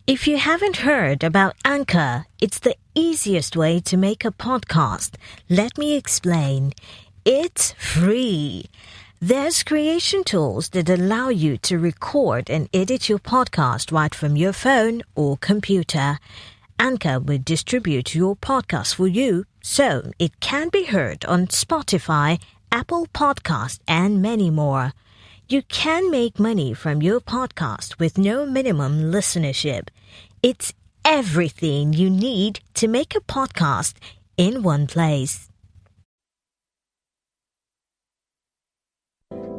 If you haven't heard about Anchor, it's the easiest way to make a podcast. Let me explain. It's free. There's creation tools that allow you to record and edit your podcast right from your phone or computer. Anchor will distribute your podcast for you so it can be heard on Spotify, Apple Podcasts, and many more. You can make money from your podcast with no minimum listenership. It's everything you need to make a podcast in one place.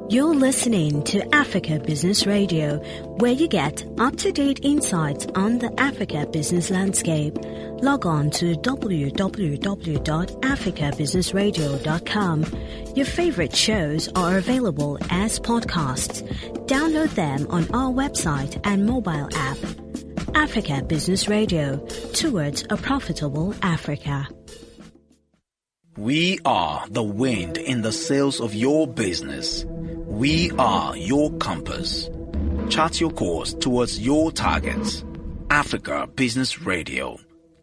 You're listening to Africa Business Radio, where you get up-to-date insights on the Africa business landscape. Log on to www.africabusinessradio.com. Your favorite shows are available as podcasts. Download them on our website and mobile app. Africa Business Radio, towards a profitable Africa. We are the wind in the sails of your business. We are your compass. Chart your course towards your targets. Africa Business Radio,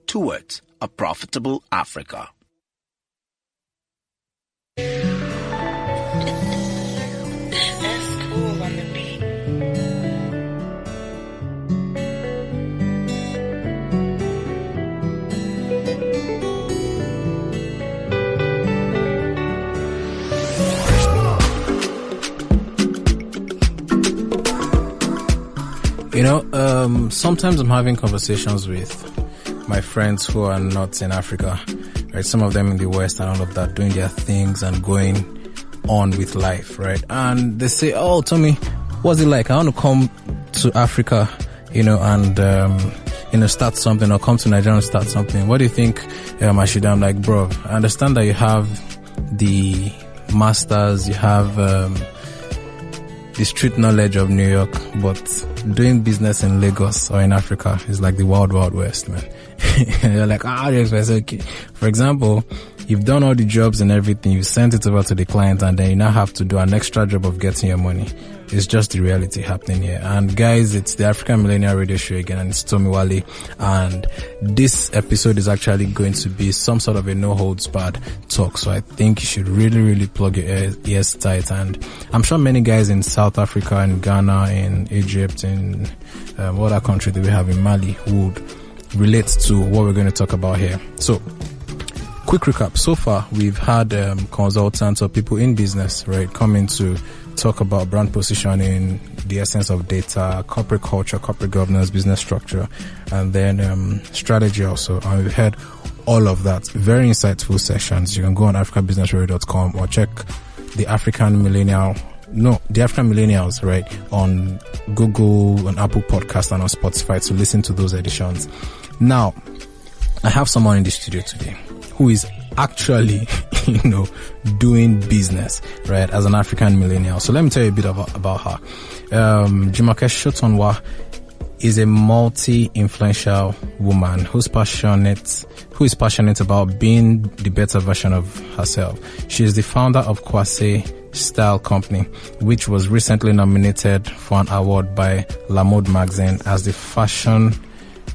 towards a profitable Africa. That's cool on the beat. Sometimes I'm having conversations with my friends who are not in Africa, right? Some of them in the West and all of that, doing their things and going on with life, right? And they say, "Oh, Tommy, what's it like? I want to come to Africa, and start something, or come to Nigeria and start something. What do you think I should do?" I'm like, bro, I understand that you have the masters, you have the street knowledge of New York, but doing business in Lagos or in Africa is like the wild, wild west, man. You're like, okay. For example, you've done all the jobs and everything, you sent it over to the client, and then you now have to do an extra job of getting your money. It's just the reality happening here. And guys, it's the African Millennial Radio Show again, and it's Tommy Wale. And this episode is actually going to be some sort of a no-holds-barred talk. So I think you should really, really plug your ears tight. And I'm sure many guys in South Africa, in Ghana, in Egypt, in what other country do we have, in Mali, would relate to what we're going to talk about here. So, quick recap. So far, we've had consultants or people in business, right, coming to talk about brand positioning, the essence of data, corporate culture, corporate governance, business structure, and then strategy also. And we've had all of that. Very insightful sessions. You can go on africabusinessradio.com or check the African Millennials, right, on Google, on Apple Podcast, and on Spotify to listen to those editions. Now, I have someone in the studio today who is actually, doing business, right, as an African millennial. So let me tell you a bit about her. Jumoke Shotonwa is a multi-influential woman who is passionate about being the better version of herself. She is the founder of Kwasee Style Company, which was recently nominated for an award by La Mode magazine as the fashion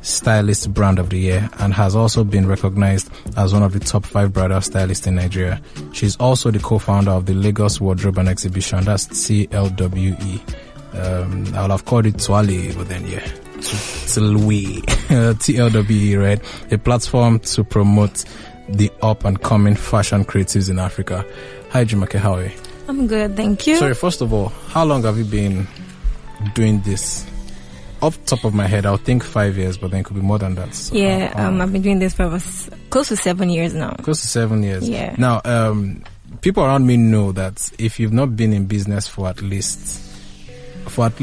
stylist brand of the year, and has also been recognized as one of the top 5 bridal stylists in Nigeria. She's also the co-founder of the Lagos Wardrobe and Exhibition, that's TLWE. I would have called it TLWE, but then TLWE, TLWE, right? A platform to promote the up and coming fashion creatives in Africa. Hi Jumoke, how are you? I'm good, thank you. Sorry, first of all, how long have you been doing this? Off the top of my head, I'll think 5 years, but then it could be more than that. So, I've been doing this for close to 7 years now. Close to 7 years. Yeah. Now, people around me know that if you've not been in business for at least 5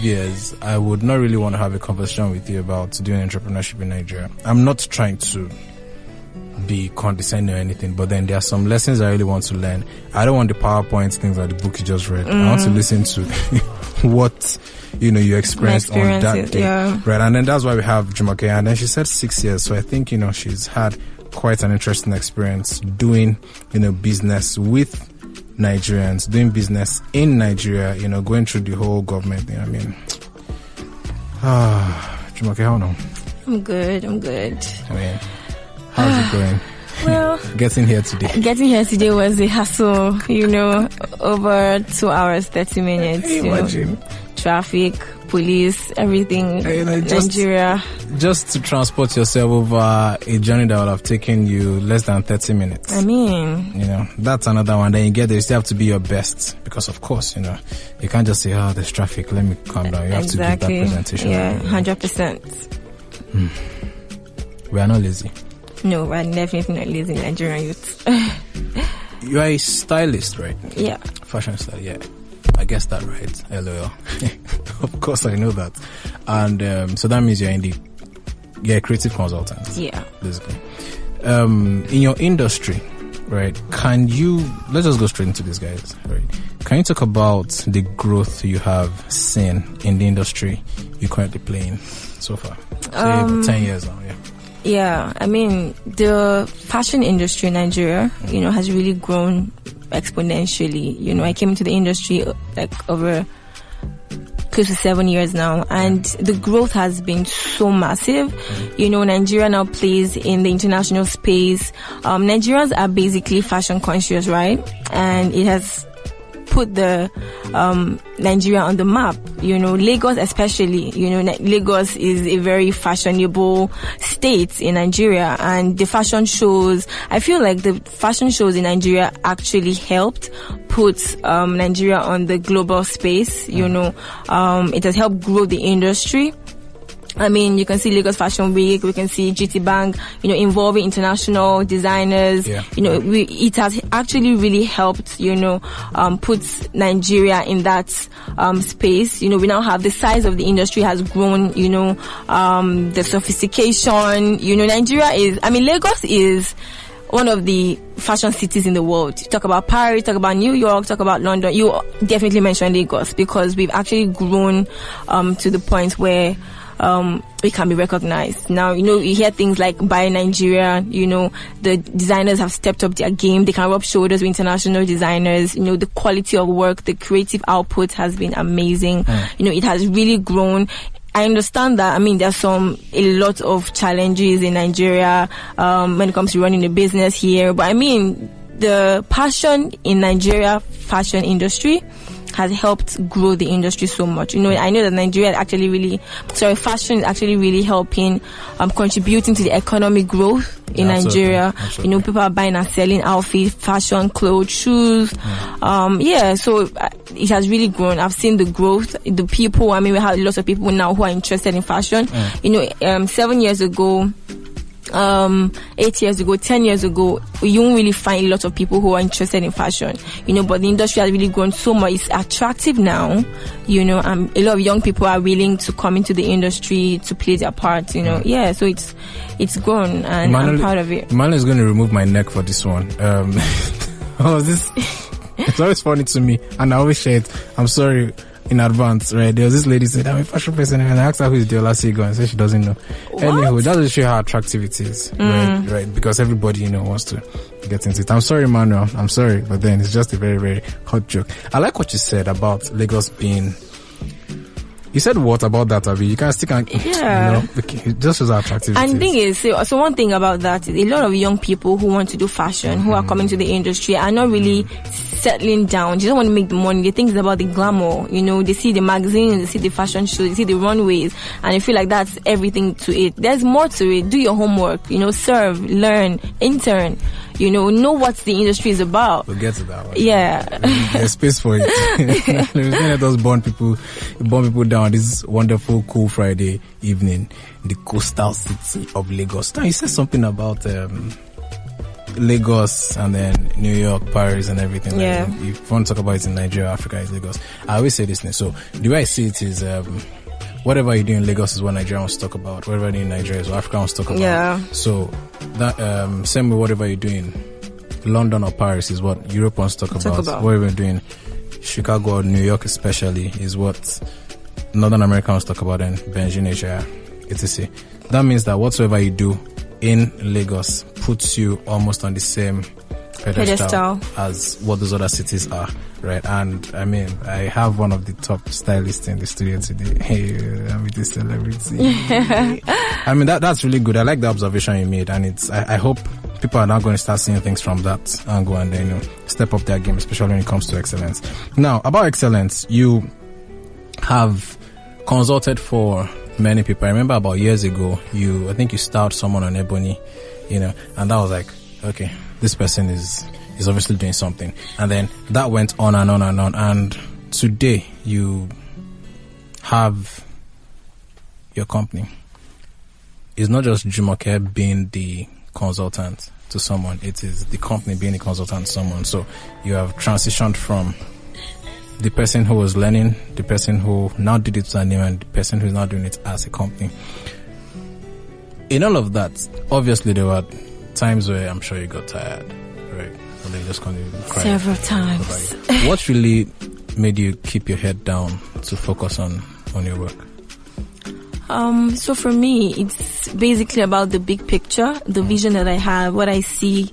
years, I would not really want to have a conversation with you about doing entrepreneurship in Nigeria. I'm not trying to be condescending or anything, but then there are some lessons I really want to learn. I don't want the PowerPoint things like the book you just read. I want to listen to what you experienced on that day, right? And then that's why we have Jumoke, and then she said 6 years, so I think she's had quite an interesting experience doing business with Nigerians, doing business in Nigeria, going through the whole government thing. I mean, Jumoke, how now? I'm good. I mean, how's it going? Well, Getting here today was a hassle, over 2 hours, 30 minutes. Imagine. Traffic, police, everything, Nigeria. Just to transport yourself over a journey that would have taken you less than 30 minutes. I mean, that's another one. Then you get there, you still have to be your best. Because of course, you can't just say, there's traffic, let me calm down. You have to give that presentation. Yeah, 100%. We are not lazy. No, we're definitely not lazy Nigerian youth. You are a stylist, right? Yeah. Fashion stylist, yeah. I guess that right. LOL. Of course I know that. And so that means you're a creative consultant. Yeah. Basically. In your industry, right, let's just go straight into this, guys. Right. Can you talk about the growth you have seen in the industry you're currently playing so far? Say 10 years now, yeah. Yeah, I mean, the fashion industry in Nigeria, has really grown exponentially. I came into the industry over close to 7 years now, and the growth has been so massive. Nigeria now plays in the international space. Nigerians are basically fashion conscious, right? And it has put the Nigeria on the map. Lagos especially, Lagos is a very fashionable state in Nigeria, and the fashion shows, I feel like the fashion shows in Nigeria actually helped put Nigeria on the global space. It has helped grow the industry. I mean, you can see Lagos Fashion Week, we can see GT Bank, involving international designers. Yeah. It has actually really helped, put Nigeria in that space. We now have the size of the industry has grown, the sophistication. Lagos is one of the fashion cities in the world. You talk about Paris, talk about New York, talk about London. You definitely mention Lagos because we've actually grown to the point where we can be recognized. Now, you hear things like Buy Nigeria, the designers have stepped up their game. They can rub shoulders with international designers. The quality of work, the creative output has been amazing. It has really grown. I understand that, there's a lot of challenges in Nigeria, when it comes to running a business here. But the passion in Nigeria fashion industry has helped grow the industry so much. I know that Nigeria fashion is actually really helping, contributing to the economic growth in Nigeria. Absolutely. People are buying and selling outfits, fashion, clothes, shoes. So it has really grown. I've seen the growth, the people. We have lots of people now who are interested in fashion. 7 years ago, 8 years ago, 10 years ago, you won't really find a lot of people who are interested in fashion, but the industry has really grown so much. It's attractive now, a lot of young people are willing to come into the industry to play their part, so it's grown, and I'm proud of it. Emmanuel is going to remove my neck for this one. It's always funny to me, and I always share it. I'm sorry in advance, right? There was this lady said, I'm a fashion person, and I asked her who is Deola Sigo, and said she doesn't know. What? Anywho, that will show how attractive it is, right? Because everybody, wants to get into it. I'm sorry, Manuel. I'm sorry, but then it's just a very, very hot joke. I like what you said about Lagos being. You said what about that, Abby? You can still it just shows how attractive and it is. And the thing is, so one thing about that is a lot of young people who want to do fashion, who are coming to the industry, are not really settling down. They don't want to make the money. They think it's about the glamour. They see the magazines, they see the fashion shows, they see the runways, and they feel like that's everything to it. There's more to it. Do your homework. Serve, learn, intern. Know what the industry is about. We'll get to that one. Yeah. There's space for it. Let us burn people down this wonderful, cool Friday evening in the coastal city of Lagos. Now, you said something about Lagos and then New York, Paris and everything. Yeah. If you want to talk about it in Nigeria, Africa is Lagos. I always say this thing. So the way I see it is, whatever you do in Lagos is what Nigeria wants to talk about. Whatever you do in Nigeria is what Africa wants to talk about. Yeah. So that same way, whatever you're doing, London or Paris is what Europe wants to talk about. Whatever you're doing, Chicago or New York especially is what Northern America wants to talk about, and Beijing, Asia, etc. That means that whatsoever you do in Lagos puts you almost on the same pedestal as what those other cities are, right? And I have one of the top stylists in the studio today. Hey, I'm with a celebrity. I mean, that's really good. I like the observation you made, and I hope people are now going to start seeing things from that angle and then, step up their game, especially when it comes to excellence. Now, about excellence, you have consulted for many people. I remember about years ago, I think you styled someone on Ebony, and that was like, okay, this person is obviously doing something. And then that went on and on and on. And today you have your company. It's not just Jumoke being the consultant to someone, it is the company being a consultant to someone. So you have transitioned from the person who was learning, the person who now did it to a name, and the person who's now doing it as a company. In all of that, obviously there were times where I'm sure you got tired, right? And then you just continue to cry. Several times. What really made you keep your head down to focus on your work? So for me, it's basically about the big picture, the vision that I have, what I see.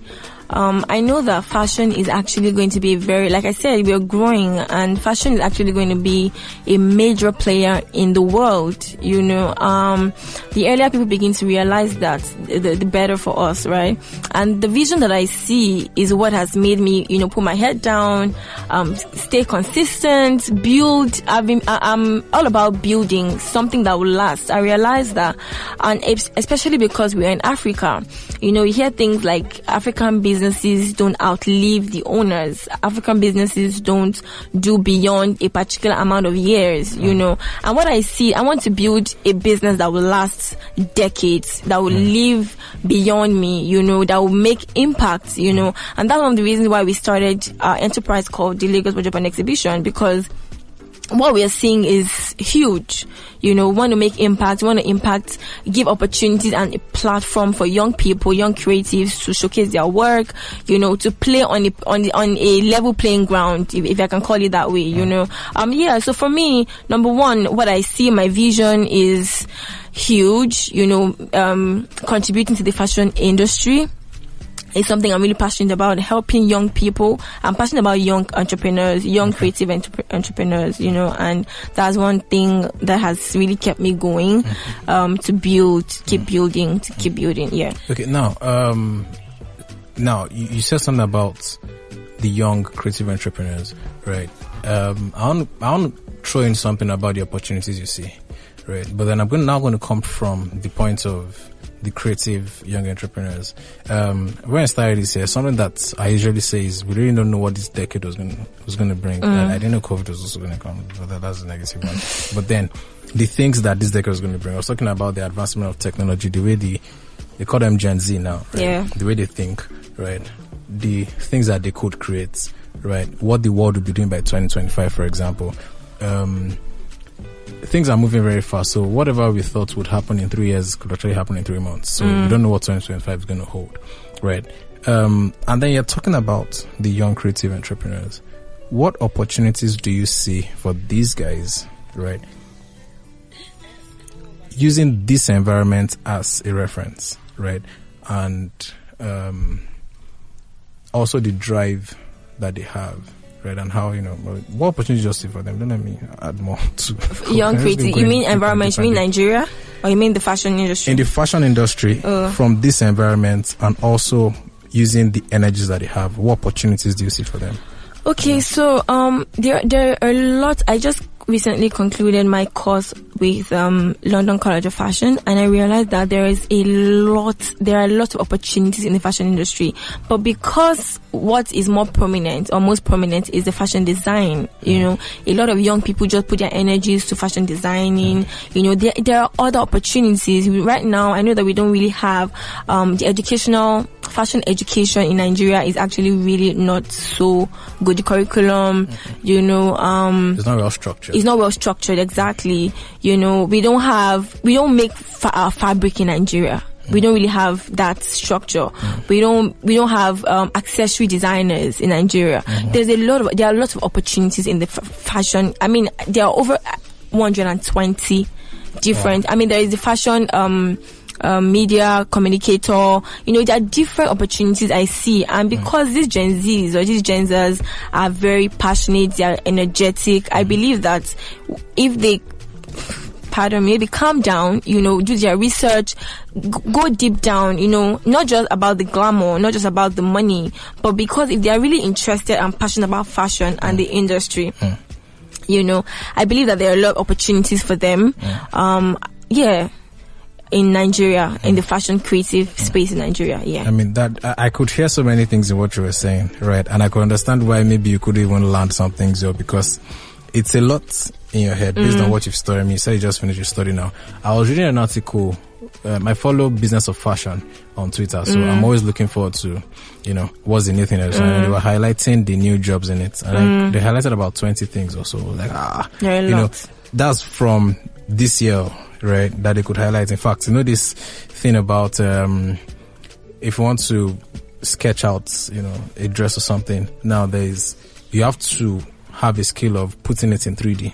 I know that fashion is actually going to be like I said, we are growing, and fashion is actually going to be a major player in the world. The earlier people begin to realize that, the better for us, right? And the vision that I see is what has made me, put my head down, stay consistent, build. I'm all about building something that will last. I realize that, and especially because we're in Africa, you hear things like African businesses don't outlive the owners. African businesses don't do beyond a particular amount of years, And what I see, I want to build a business that will last decades, that will live beyond me, that will make impact, And that's one of the reasons why we started our enterprise called the Lagos Wardrobe and Exhibition, because what we are seeing is huge. We want to make impact. We want to give opportunities and a platform for young people, young creatives to showcase their work, to play on a level playing ground, if I can call it that way, So for me, number one, what I see, my vision is huge, contributing to the fashion industry. It's something I'm really passionate about, helping young people. I'm passionate about young entrepreneurs, young creative entrepreneurs, and that's one thing that has really kept me going, to keep building, yeah. Okay, now, you said something about the young creative entrepreneurs, right? I want to throw in something about the opportunities you see, right? But then I'm now going to come from the point of the creative young entrepreneurs. When I started this year, something that I usually say is we really don't know what this decade was going to bring. I didn't know COVID was also going to come, but that's a negative one. But then the things that this decade was going to bring, I was talking about the advancement of technology, the way they call them Gen Z now, right? Yeah. The way they think, right? The things that they could create, right? What the world would be doing by 2025, for example. Things are moving very fast, so whatever we thought would happen in 3 years could actually happen in 3 months. So we don't know what 2025 is going to hold, right? And then you're talking about the young creative entrepreneurs. What opportunities do you see for these guys, right? Using this environment as a reference, right? And also the drive that they have. Right, and how, what opportunities you see for them? Don't let me add more to young creative. You mean environment? You mean Nigeria? Or you mean the fashion industry? In the fashion industry, from this environment, and also using the energies that they have, what opportunities do you see for them? Okay, so there are a lot. I just recently concluded my course with London College of Fashion, and I realized that there are a lot of opportunities in the fashion industry. But because what is more prominent or most prominent is the fashion design, a lot of young people just put their energies to fashion designing. There are other opportunities. Right now, I know that we don't really have the fashion education in Nigeria is actually really not so good. The curriculum, it's not well structured. It's not well structured, exactly. We don't make fabric in Nigeria. We don't really have that structure. We don't have accessory designers in Nigeria. There are lots of opportunities in the fashion. I mean, there are over 120 different. I mean, there is the fashion media communicator. There are different opportunities I see, and because these Gen Zs or these Gen Zers are very passionate, they are energetic. I believe that if they pardon me, maybe calm down, do their research, go deep down, not just about the glamour, not just about the money, but because if they are really interested and passionate about fashion and the industry, I believe that there are a lot of opportunities for them. In Nigeria, in the fashion creative space in Nigeria, I mean, that I could hear so many things in what you were saying, right? And I could understand why maybe you could even learn some things, because it's a lot in your head based on what you've studied. I mean, you said you just finished your study now. I was reading an article. I follow Business of Fashion on Twitter, so I'm always looking forward to, what's the new thing that's and they were highlighting the new jobs in it, and they highlighted about 20 things or so. Like, that's from this year, right? That they could highlight. In fact, this thing about if you want to sketch out, a dress or something, nowadays you have to have a skill of putting it in 3D,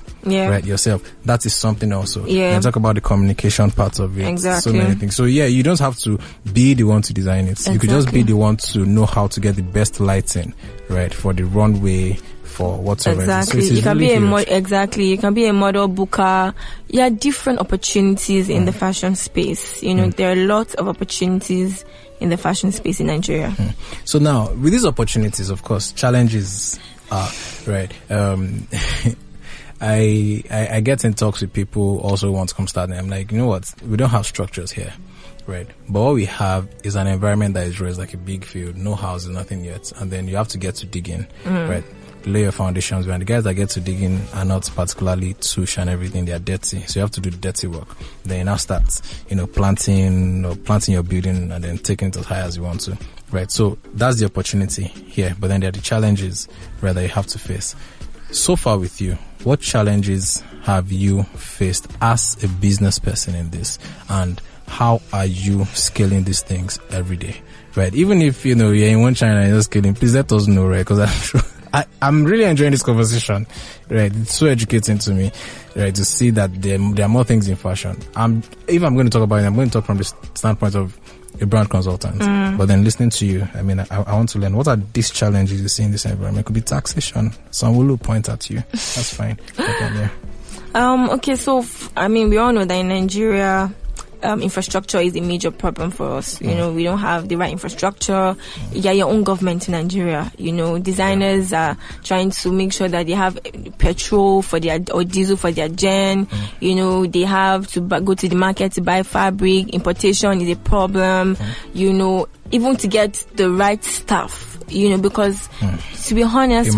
right, yourself. That is something also. And talk about the communication part of it. Exactly. So many things. So you don't have to be the one to design it. Exactly. You could just be the one to know how to get the best lighting, right, for the runway, for whatsoever. Exactly. So you can be you can be a model booker. Different opportunities in the fashion space. There are lots of opportunities in the fashion space in Nigeria. So now, with these opportunities, of course, challenges are, right. I get in talks with people also who want to come start, and I'm like, you know what? We don't have structures here, right? But what we have is an environment that is raised like a big field, no houses, nothing yet, and then you have to get to digging, right? Lay your foundations, and the guys that get to digging are not particularly tush and everything, they are dirty, so you have to do the dirty work. Then you now start, planting your building and then taking it as high as you want to, right? So that's the opportunity here, but then there are the challenges, right, that you have to face. So far with you, what challenges have you faced as a business person in this, and how are you scaling these things every day, right? Even if you're in one China and you're scaling, please let us know, right? Because I'm sure I'm really enjoying this conversation, right? It's so educating to me, right, to see that there are more things in fashion. If I'm going to talk about it, I'm going to talk from the standpoint of a brand consultant. But then listening to you, I mean, I want to learn, what are these challenges you see in this environment? It could be taxation. Some will point at you. That's fine. Okay, so we all know that in Nigeria, infrastructure is a major problem for us. We don't have the right infrastructure. Your own government in Nigeria. Designers are trying to make sure that they have petrol for or diesel for their gen. They have to go to the market to buy fabric. Importation is a problem. Even to get the right staff. Because to be honest,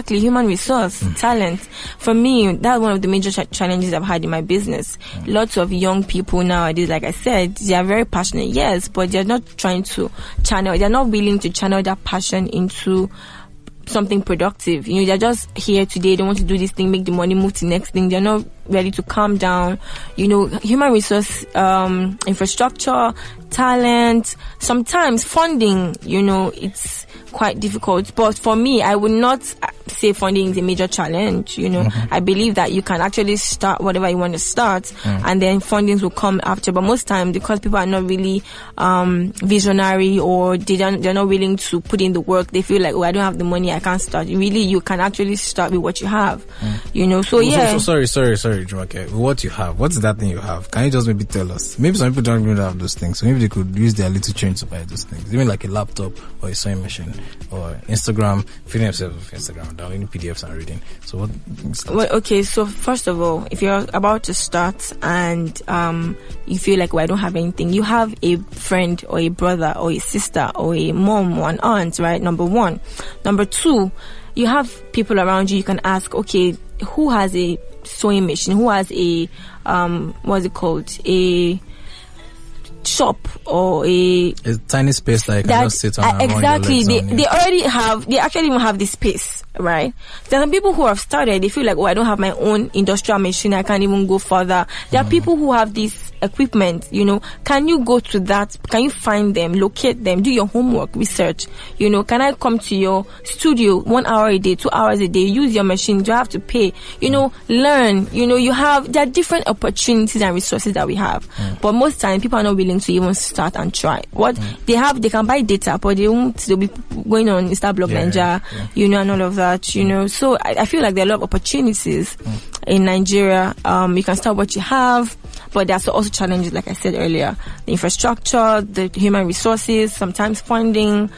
human resource, talent. For me, that's one of the major challenges I've had in my business. Lots of young people nowadays, like I said, they are very passionate, yes, but they're not trying to they're not willing to channel that passion into something productive. They're just here today, they want to do this thing, make the money, move to the next thing. They're not ready to calm down. Human resource, infrastructure, talent, sometimes funding, it's quite difficult. But for me, I would not say funding is a major challenge. I believe that you can actually start whatever you want to start, and then fundings will come after. But most times, because people are not really visionary, or they're not willing to put in the work, they feel like, I don't have the money, I can't start. Really, you can actually start with what you have. So sorry, Jumoke. What you have? What's that thing you have? Can you just maybe tell us? Maybe some people don't even have those things, so maybe they could use their little change to buy those things. Even like a laptop or a sewing machine or Instagram, feeding themselves with Instagram, downloading PDFs and reading. So what? Well, okay, so first of all, if you're about to start and you feel like, I don't have anything, you have a friend or a brother or a sister or a mom or an aunt, right? Number one. Number two, you have people around you can ask, okay, who has a sewing machine? Who has a what's it called? A shop or a tiny space that you can just sit on. Exactly. They actually even have this space, right? There are some people who have started, they feel like, I don't have my own industrial machine, I can't even go further. There are people who have this equipment, can you go to that? Can you find them, locate them, do your homework, research? Can I come to your studio 1 hour a day, 2 hours a day, use your machine? Do I have to pay? Learn. There are different opportunities and resources that we have. But most times people are not willing to even start and try. What they have, they can buy data, but they'll be going on Instablog Ninja, and all of that, So I feel like there are a lot of opportunities in Nigeria. You can start what you have, but there's also challenges, like I said earlier, the infrastructure, the human resources, sometimes funding.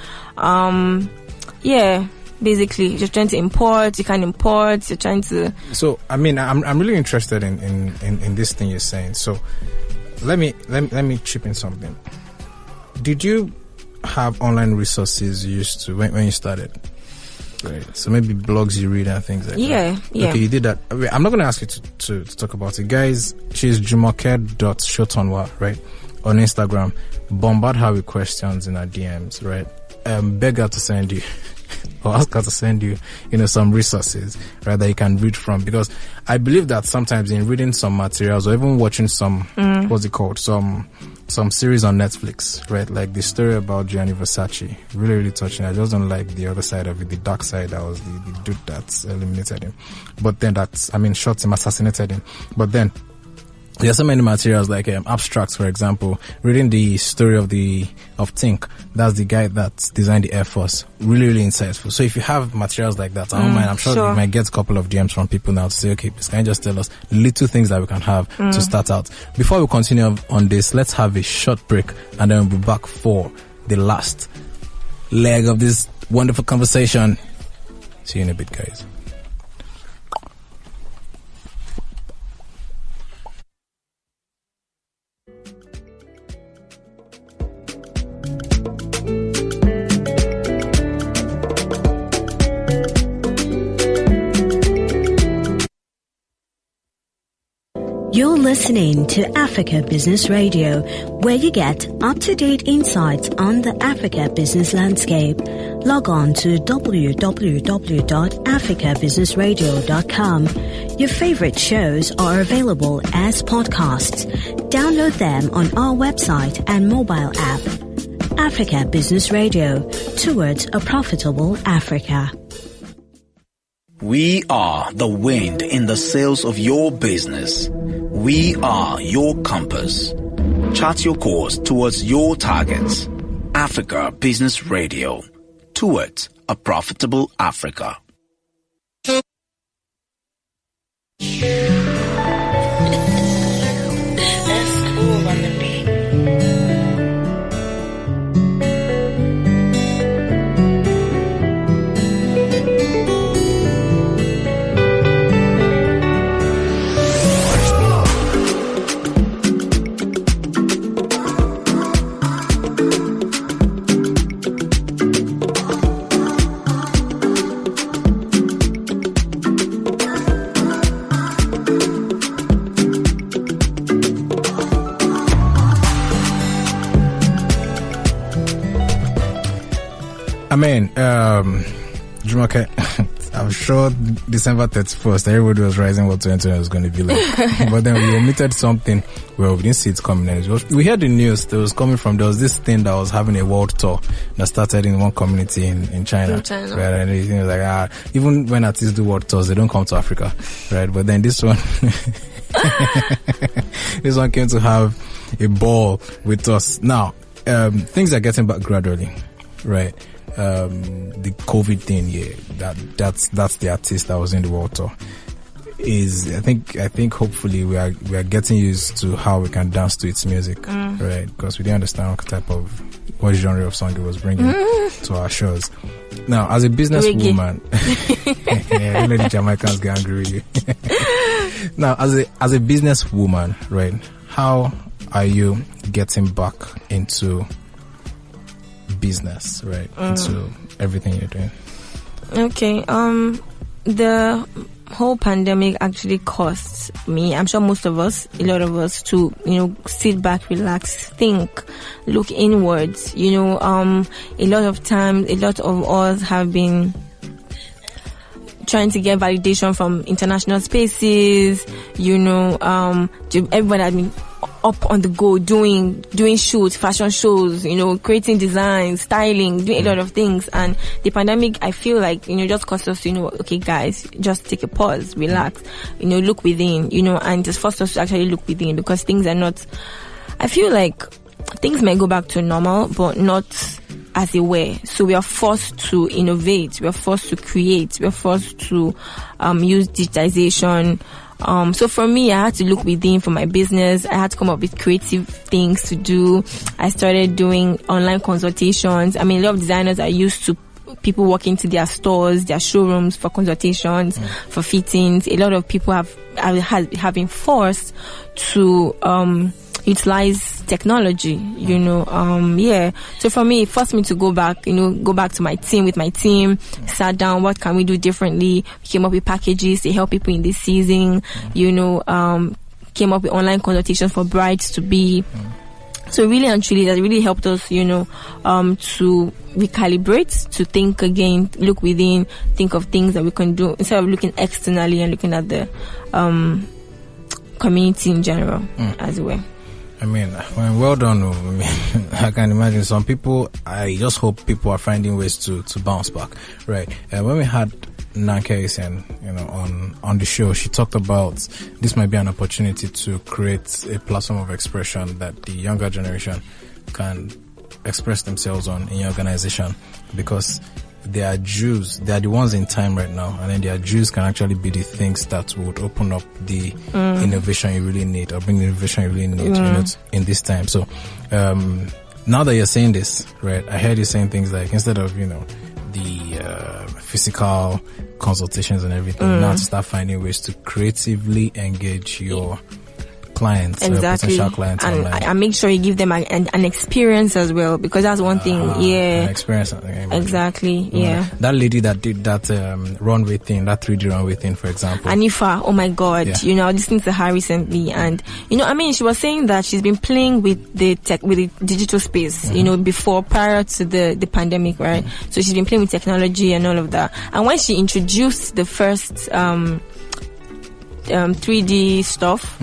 Basically, you're trying to import, you can't import, you're trying to... So, I mean, I'm really interested in this thing you're saying. So, let me chip in something. Did you have online resources you used to when you started? Right. So maybe blogs you read and things like that. Yeah. Okay, you did that. I'm not going to ask you to talk about it. Guys, she's Jumoke.Shotonwa, right? On Instagram. Bombard her with questions in her DMs, right? Beg her to send you or ask her to send you, some resources, right, that you can read from. Because I believe that sometimes in reading some materials or even watching some, what's it called? Some series on Netflix, right? Like the story about Gianni Versace. Really, really touching. I just don't like the other side of it, the dark side that was the dude that eliminated him. But then shot him, assassinated him. But then, there are so many materials like abstracts, for example. Reading the story of Tink, that's the guy that designed the Air Force. Really, really insightful. So if you have materials like that, I don't mind. I'm sure you might get a couple of DMs from people now to say, okay, please can you just tell us little things that we can have to start out. Before we continue on this, let's have a short break and then we'll be back for the last leg of this wonderful conversation. See you in a bit, guys. You're listening to Africa Business Radio, where you get up-to-date insights on the Africa business landscape. Log on to www.africabusinessradio.com. Your favorite shows are available as podcasts. Download them on our website and mobile app. Africa Business Radio, towards a profitable Africa. We are the wind in the sails of your business. We are your compass. Chart your course towards your targets. Africa Business Radio. Towards a profitable Africa. That's cool on the beat. Jumoke, I'm sure December 31st, everybody was rising what 2020 was going to be like. But then we omitted something. Well, we didn't see it coming. We heard the news that was coming from, there was this thing that was having a world tour that started in one community in China. Right? And everything was like, even when artists do world tours, they don't come to Africa. Right? But then this one, this one came to have a ball with us. Now, things are getting back gradually. Right? The COVID thing, that's the artist that was in the world tour. I think hopefully we are getting used to how we can dance to its music, right? Because we didn't understand what genre of song it was bringing to our shows. Now, as a businesswoman, yeah, the Jamaicans get angry with you. Now, as a businesswoman, right? How are you getting back into business, right? Into everything you're doing? Okay. The whole pandemic actually cost me, I'm sure most of us, a lot of us, to sit back, relax, think, look inwards. A lot of times, a lot of us have been trying to get validation from international spaces. Everybody has been up on the go, doing shoots, fashion shows, creating designs, styling, doing a lot of things. And the pandemic, I feel like, just caused us to, okay guys, just take a pause, relax, look within, and just forced us to actually look within, because things are not, I feel like things may go back to normal, but not as they were. So we are forced to innovate, we are forced to create, we are forced to use digitization, So for me, I had to look within for my business. I had to come up with creative things to do. I started doing online consultations. I mean, a lot of designers are used to people walking to their stores, their showrooms for consultations, for fittings. A lot of people have been forced to utilize technology, So for me, it forced me to go back to my team, sat down, what can we do differently? We came up with packages to help people in this season, came up with online consultations for brides to be. So really and truly, that really helped us, to recalibrate, to think again, look within, think of things that we can do instead of looking externally and looking at the community in general as well. I mean, well done. I mean, I can imagine some people, I just hope people are finding ways to bounce back, right? When we had Nanke Isen, on the show, she talked about this might be an opportunity to create a platform of expression that the younger generation can express themselves on in your organization, because they are Jews, they are the ones in time right now, and then their Jews can actually be the things that would open up the innovation you really need, or bring the innovation you really need in this time. So now that you're saying this, right, I heard you saying things like, instead of the physical consultations and everything, now to start finding ways to creatively engage your clients, potential clients, and I make sure you give them an experience as well, because that's one thing. An experience, exactly. Yeah, that lady that did that runway thing, that 3D runway thing, for example, Anifa. Oh my God, I was listening to her recently, and she was saying that she's been playing with the digital space, prior to the pandemic, right? So she's been playing with technology and all of that, and when she introduced the first 3D stuff.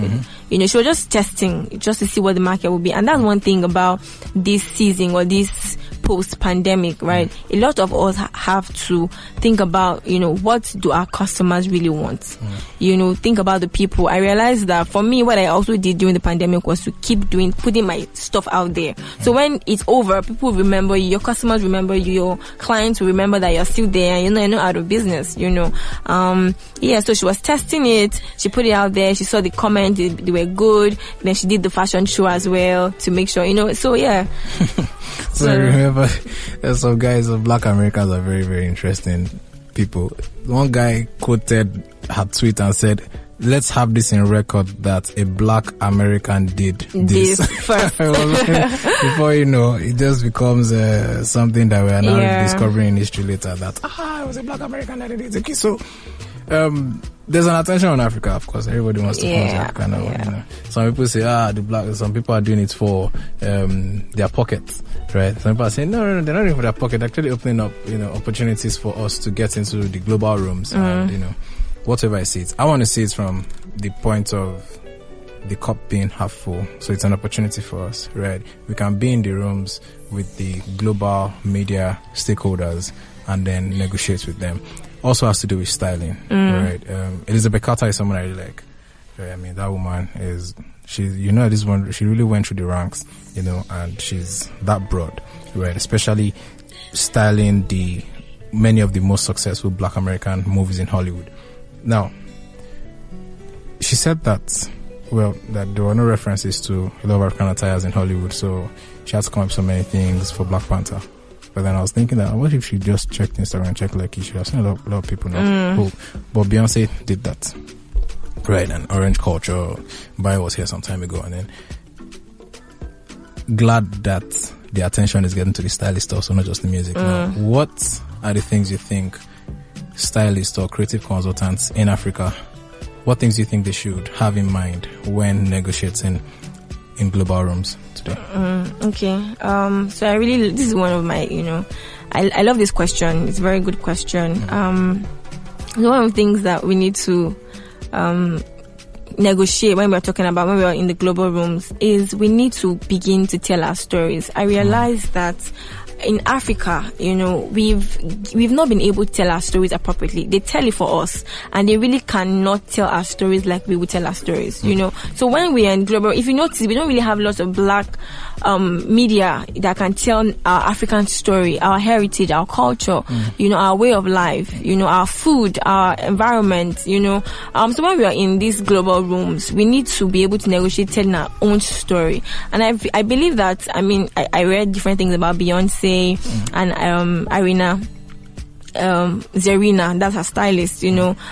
She was just testing just to see what the market would be. And that's one thing about this season or this post-pandemic, right? A lot of us have to think about, what do our customers really want? Think about the people. I realized that for me, what I also did during the pandemic was to keep putting my stuff out there. So when it's over, people remember you, your customers remember you, your clients will remember that you're still there and you're not out of business, So she was testing it. She put it out there. She saw the comments. They were good. Then she did the fashion show as well to make sure, so yeah. So I remember some guys, Black Americans are very, very interesting people. One guy quoted her tweet and said, "Let's have this in record that a Black American did this first." Before it just becomes something that we are now discovering in history later, that it was a Black American that did it. So there's an attention on Africa, of course. Everybody wants to come to Africa. Some people say, some people are doing it for their pockets, right? Some people are saying, no, they're not doing it for their pocket. They're actually opening up, opportunities for us to get into the global rooms and, whatever I see it. I want to see it from the point of the cup being half full. So it's an opportunity for us, right? We can be in the rooms with the global media stakeholders and then negotiate with them. Also has to do with styling, right? Elizabeth Carter is someone I really like. Right? I mean, that woman she really went through the ranks, and she's that broad, right? Especially styling many of the most successful Black American movies in Hollywood. Now, she said that there were no references to a lot of African attires in Hollywood, so she had to come up with so many things for Black Panther. But then I was thinking that, what if she just checked Instagram, checked Lucky? She has seen a lot of people now. But Beyonce did that. Right, and Orange Culture, Bio was here some time ago, and then glad that the attention is getting to the stylist also, not just the music. Now, what are the things you think stylists or creative consultants in Africa, what things do you think they should have in mind when negotiating in global rooms today? Okay. So this is one of my, I love this question. It's a very good question. One of the things that we need to negotiate when we're in the global rooms is we need to begin to tell our stories. I realize that in Africa, we've not been able to tell our stories appropriately. They tell it for us, and they really cannot tell our stories like we would tell our stories, So when we are in global, if you notice, we don't really have lots of black media that can tell our African story, our heritage, our culture, our way of life, our food, our environment, So when we are in these global rooms, we need to be able to negotiate telling our own story. And I believe that, I read different things about Beyonce and Zarina, that's her stylist,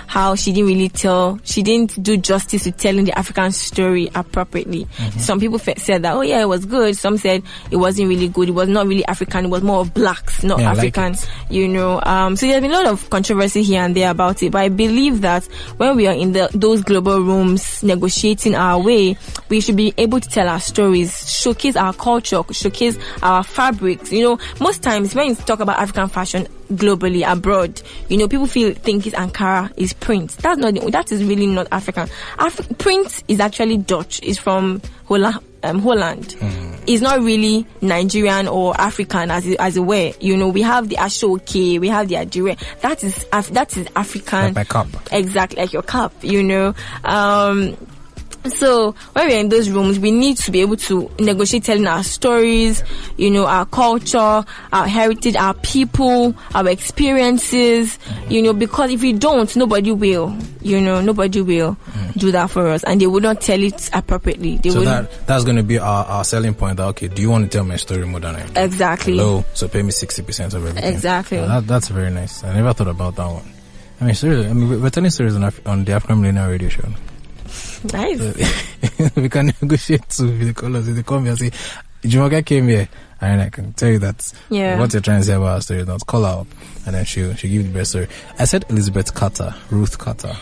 how she didn't do justice to telling the African story appropriately. Some people said that, it was good. Some said it wasn't really good. It was not really African. It was more of blacks, not African, So there's been a lot of controversy here and there about it. But I believe that when we are in those global rooms negotiating our way, we should be able to tell our stories, showcase our culture, showcase our fabrics. Most times when you talk about African fashion globally, abroad, people think it's Ankara, is print. That is really not African. Print is actually Dutch. It's from Holland. It's not really Nigerian or African as it were. We have the Ashoke, we have the Adire. That is African. Like my cup. Exactly, like your cup. So when we're in those rooms, we need to be able to negotiate telling our stories, our culture, our heritage, our people, our experiences, because if we don't, nobody will, nobody will do that for us, and they would not tell it appropriately. That's going to be our selling point. That, okay, do you want to tell my story more than I do? Exactly. Hello, so pay me 60% of everything. Exactly. That's very nice. I never thought about that one. Seriously, we're telling stories on the African Millennial Radio Show. Nice. We can negotiate with the callers. If they come here and say, Jumoke came here, and I can tell you that what you're trying to say about our story. Don't call her up, and then she'll give the best story. I said Elizabeth Carter, Ruth Carter,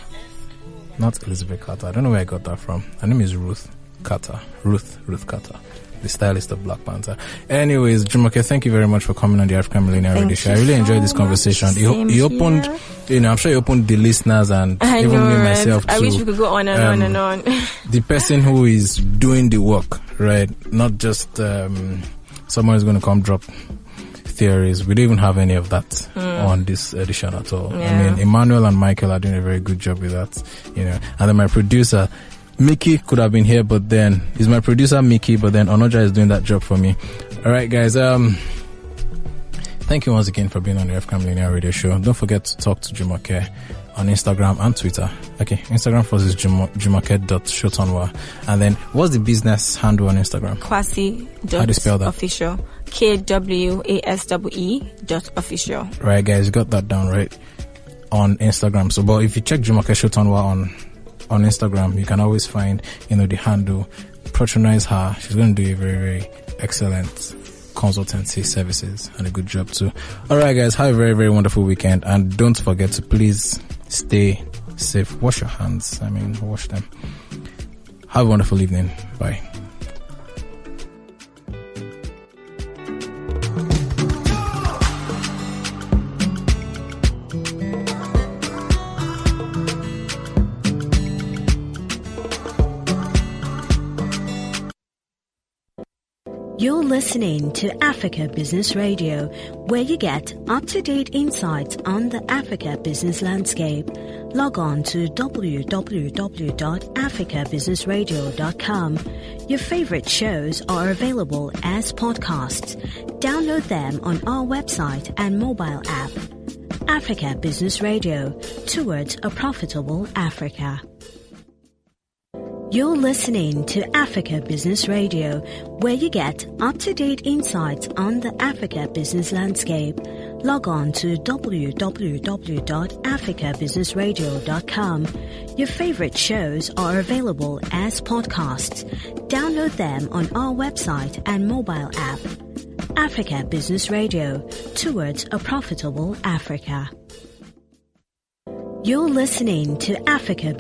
not Elizabeth Carter. I don't know where I got that from. Her name is Ruth Carter. Ruth Carter, the stylist of Black Panther. Anyways, Jumoke, thank you very much for coming on the African Millennial Radio Show. I really enjoyed this conversation. You opened, I'm sure you opened the listeners and even me myself too. I wish we could go on and on and on. The person who is doing the work, right? Not just someone is going to come drop theories. We don't even have any of that on this edition at all. Emmanuel and Michael are doing a very good job with that, And then my producer, Mickey, could have been here, but then he's my producer, Mickey, but then Onoja is doing that job for me. All right, guys. Thank you once again for being on the African Millennial Radio Show. Don't forget to talk to Jumoke on Instagram and Twitter. Okay, Instagram for us is Jumoke.Shotonwa. And then, what's the business handle on Instagram? Kwasee. How do you spell that? Official. KWASEE.official. Right, guys, you got that down, right? On Instagram. So, but if you check Jumoke Shotonwa on Instagram, you can always find, the handle. Patronize her. She's going to do a very, very excellent consultancy services and a good job too. Alright, guys, have a very, very wonderful weekend, and don't forget to please stay safe. Wash your hands. Wash them. Have a wonderful evening. Bye. You're listening to Africa Business Radio, where you get up-to-date insights on the Africa business landscape. Log on to www.africabusinessradio.com. Your favorite shows are available as podcasts. Download them on our website and mobile app. Africa Business Radio, towards a profitable Africa. You're listening to Africa Business Radio, where you get up-to-date insights on the Africa business landscape. Log on to www.africabusinessradio.com. Your favorite shows are available as podcasts. Download them on our website and mobile app. Africa Business Radio, towards a profitable Africa. You're listening to Africa